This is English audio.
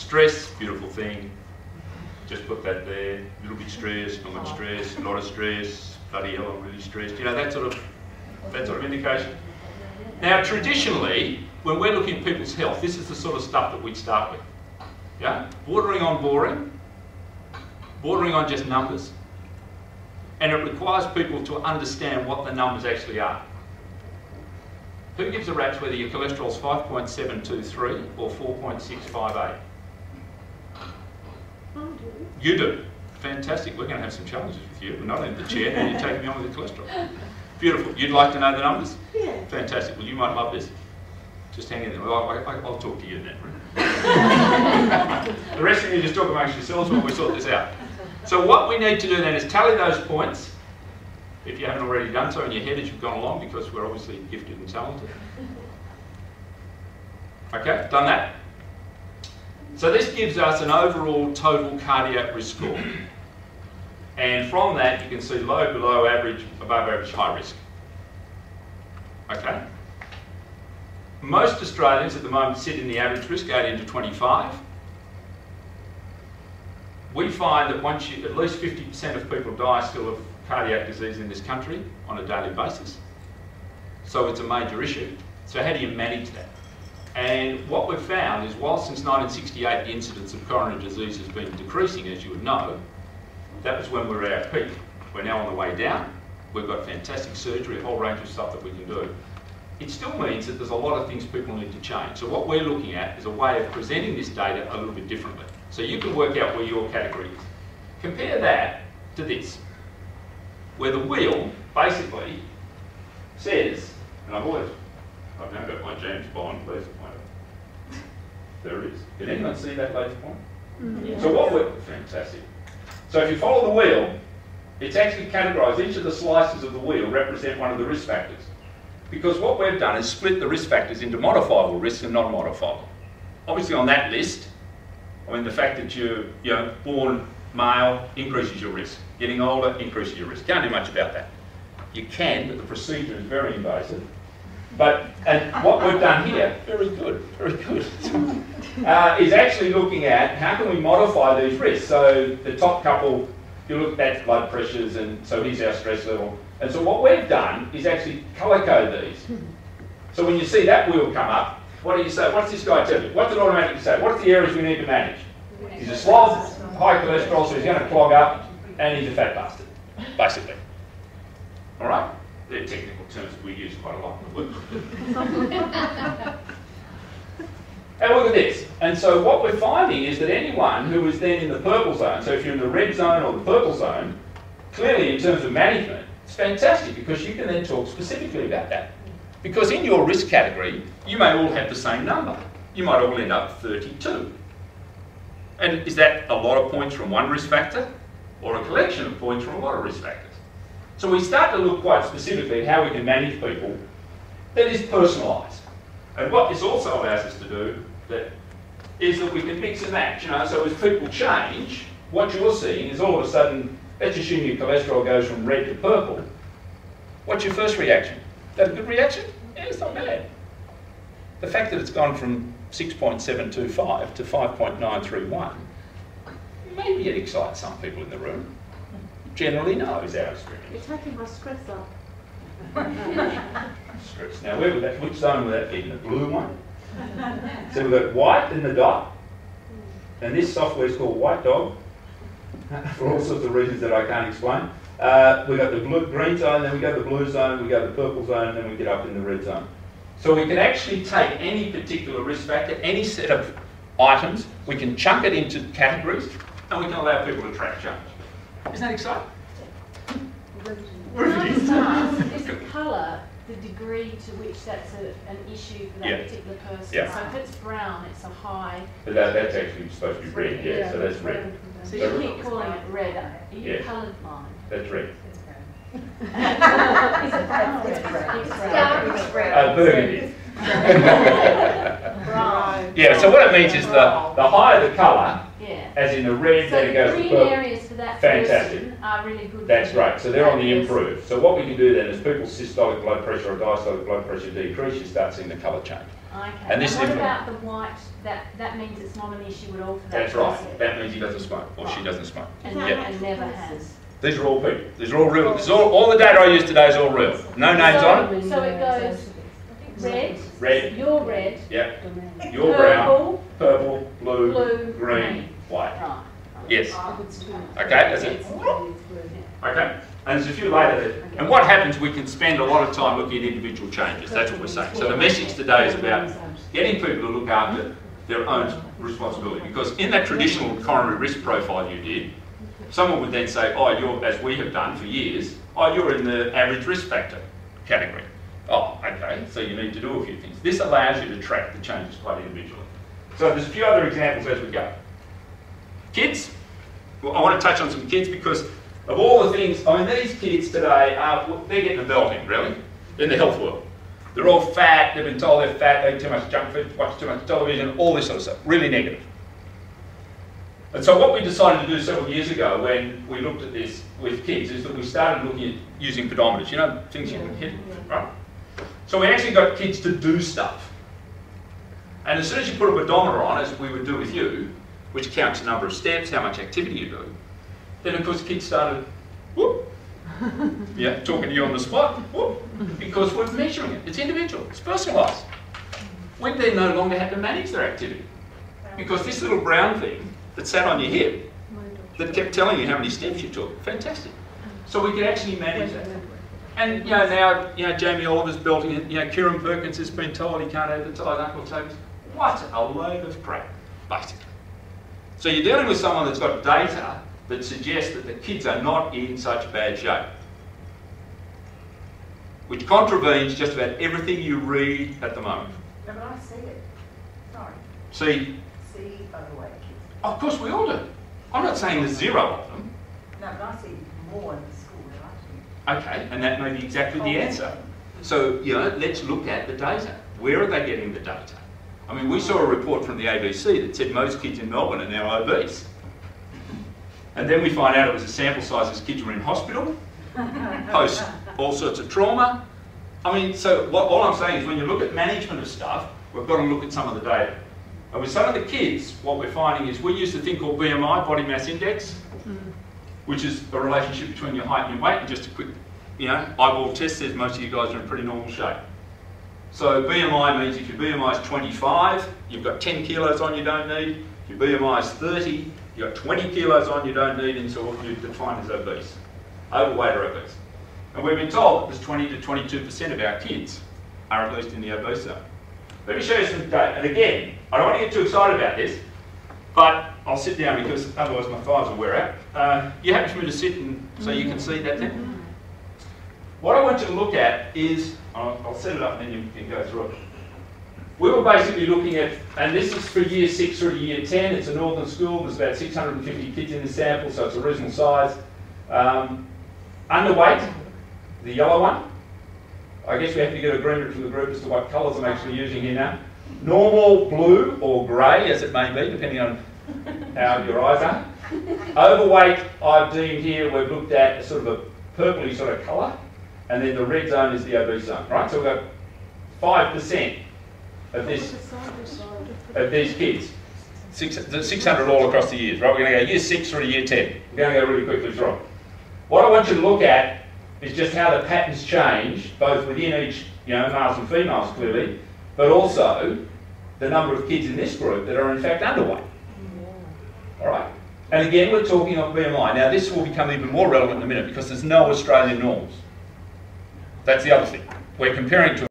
Stress, beautiful thing. Just put that there. A little bit stressed, not much stress, a lot of stress, bloody hell, I'm really stressed. You know, that sort of indication. Now, traditionally, when we're looking at people's health, this is the sort of stuff that we'd start with. Yeah? Bordering on boring, bordering on just numbers. And it requires people to understand what the numbers actually are. Who gives a rat's whether your cholesterol's 5.723 or 4.658? You do. Fantastic. We're going to have some challenges with you. We're not in the chair, and you're taking me on with the cholesterol. Beautiful. You'd like to know the numbers? Yeah. Fantastic. Well, you might love this. Just hang in there. I'll talk to you then. The rest of you just talk amongst yourselves while we sort this out. So what we need to do then is tally those points, if you haven't already done so in your head as you've gone along, because we're obviously gifted and talented. Okay, done that? So this gives us an overall total cardiac risk score. And from that you can see low, below average, above average, high risk. Okay? Most Australians at the moment sit in the average risk, 18 to 25. We find that once at least 50% of people die still of cardiac disease in this country on a daily basis. So it's a major issue. So how do you manage that? And what we've found is while since 1968 the incidence of coronary disease has been decreasing, as you would know, that was when we were at our peak. We're now on the way down. We've got fantastic surgery, a whole range of stuff that we can do. It still means that there's a lot of things people need to change. So what we're looking at is a way of presenting this data a little bit differently. So you can work out where your category is. Compare that to this, where the wheel basically says, and I've now got my James Bond laser pointer. There it is. Can anyone see that laser pointer? Mm-hmm. So what we're, fantastic. So if you follow the wheel, it's actually categorised. Each of the slices of the wheel represent one of the risk factors. Because what we've done is split the risk factors into modifiable risks and non-modifiable. Obviously on that list, I mean the fact that you're born male increases your risk. Getting older increases your risk. Can't do much about that. You can, but the procedure is very invasive. And what we've done here, very good, is actually looking at how can we modify these risks. So the top couple, you look at blood pressures, and so here's our stress level. And so what we've done is actually colour code these. So when you see that wheel come up, what do you say? What's this guy tell you? What's it automatically say? What's the areas we need to manage? He's a slob, high cholesterol, so he's going to clog up, and he's a fat bastard, basically. All right? They're technical terms that we use quite a lot in the work. And look at this. And so what we're finding is that anyone who is then in the purple zone, so if you're in the red zone or the purple zone, clearly in terms of management, it's fantastic because you can then talk specifically about that. Because in your risk category, you may all have the same number. You might all end up 32. And is that a lot of points from one risk factor or a collection of points from a lot of risk factors? So we start to look quite specifically at how we can manage people that is personalised. And what this also allows us to do is that we can mix and match. So as people change, what you're seeing is all of a sudden, let's assume your cholesterol goes from red to purple. What's your first reaction? Is that a good reaction? Yeah, it's not bad. The fact that it's gone from 6.725 to 5.931, maybe it excites some people in the room. Generally, no, is our experience. You're taking my stress up. Stress. Now, which zone would that be? In the blue one? So we've got white in the dot, and this software is called White Dog, for all sorts of reasons that I can't explain. We've got the green zone, then we go to the blue zone, we go to the purple zone, then we get up in the red zone. So we can actually take any particular risk factor, any set of items, we can chunk it into categories, and we can allow people to track change. Isn't that exciting? Is the colour the degree to which that's an issue for that particular person? Yeah. So if it's brown, it's a high. But that's actually supposed to be red, yeah, so that's red. So you keep calling it red. Are you colour blind? That's red. It's brown. Burgundy. Yeah, so what it means is the higher the colour, as in the red, then it goes to purple. So the green areas for that person are really good. That's right, so they're on the improve. So what we can do then is people's systolic blood pressure or diastolic blood pressure decrease, you start seeing the colour change. Okay. And this what is about the white? That means it's not an issue at all for that That's person. right. That means he doesn't smoke, or she doesn't smoke. And, Yeah. and never has. These are all people. These are all real. This is all the data I use today is all real. No names on it. So it goes red. Red. You're red. Yep. You're brown. Purple. Purple. Blue. Blue. Green. White. Right. Yes. Okay, that's it. Okay. And there's a few later there. And what happens, we can spend a lot of time looking at individual changes. That's what we're saying. So the message today is about getting people to look after their own responsibility. Because in that traditional coronary risk profile you did, someone would then say, oh, you're, as we have done for years, oh, you're in the average risk factor category. Oh, okay, so you need to do a few things. This allows you to track the changes quite individually. So there's a few other examples as we go. Kids, well, I want to touch on some kids because of all the things, I mean, these kids today, they're getting a belting, really, in the health world. They're all fat, they've been told they're fat, they eat too much junk food, watch too much television, all this sort of stuff, really negative. And so what we decided to do several years ago when we looked at this with kids is that we started looking at using pedometers, you know, things you can hit, right? So we actually got kids to do stuff. And as soon as you put a pedometer on, as we would do with you, which counts the number of steps, how much activity you do, then of course kids started, whoop, yeah, talking to you on the spot, whoop, because we're measuring it. It's individual, it's personalised. We then no longer have to manage their activity. Because this little brown thing that sat on your hip, that kept telling you how many steps you took, fantastic. So we could actually manage that. And you know, now, you know, Jamie Oliver's belting it, you know, Kieran Perkins has been told he can't advertise Uncle Toby's. What a load of crap, basically. So you're dealing with someone that's got data that suggests that the kids are not in such bad shape, which contravenes just about everything you read at the moment. No, but I see it. Sorry. See overweight kids. Of course we all do. I'm not saying there's zero of them. No, but I see more in the school than I see. Okay, and that may be exactly the answer. So, you know, let's look at the data. Where are they getting the data? I mean, we saw a report from the ABC that said most kids in Melbourne are now obese. And then we find out it was a sample size as kids were in hospital, post all sorts of trauma. I mean, so all I'm saying is when you look at management of stuff, we've got to look at some of the data. And with some of the kids, what we're finding is we use a thing called BMI, body mass index, which is a relationship between your height and your weight. And just a quick, you know, eyeball test says most of you guys are in pretty normal shape. So BMI means if your BMI is 25, you've got 10 kilos on you don't need. If your BMI is 30, you've got 20 kilos on you don't need, and so what you define as obese. Overweight or obese. And we've been told that there's 20 to 22% of our kids are at least in the obese zone. Let me show you some data. And again, I don't want to get too excited about this, but I'll sit down because otherwise my thighs will wear out. You happy for me to sit and so you can see that thing? What I want you to look at is, I'll set it up and then you can go through it. We were basically looking at, and this is for year 6 through to year 10, it's a northern school, there's about 650 kids in the sample, so it's a reasonable size. Underweight, the yellow one. I guess we have to get agreement from the group as to what colours I'm actually using here now. Normal, blue, or grey, as it may be, depending on how your eyes are. Overweight, I've deemed here, we've looked at a sort of a purpley sort of colour, and then the red zone is the obese zone, right? So we've got 5% of these kids. 600 all across the years, right? We're going to go year 6 through to year 10. We're going to go really quickly through it. What I want you to look at is just how the patterns change, both within each, you know, males and females clearly, but also the number of kids in this group that are in fact underweight. All right? And again, we're talking of BMI. Now this will become even more relevant in a minute because there's no Australian norms. That's the other thing. We're comparing to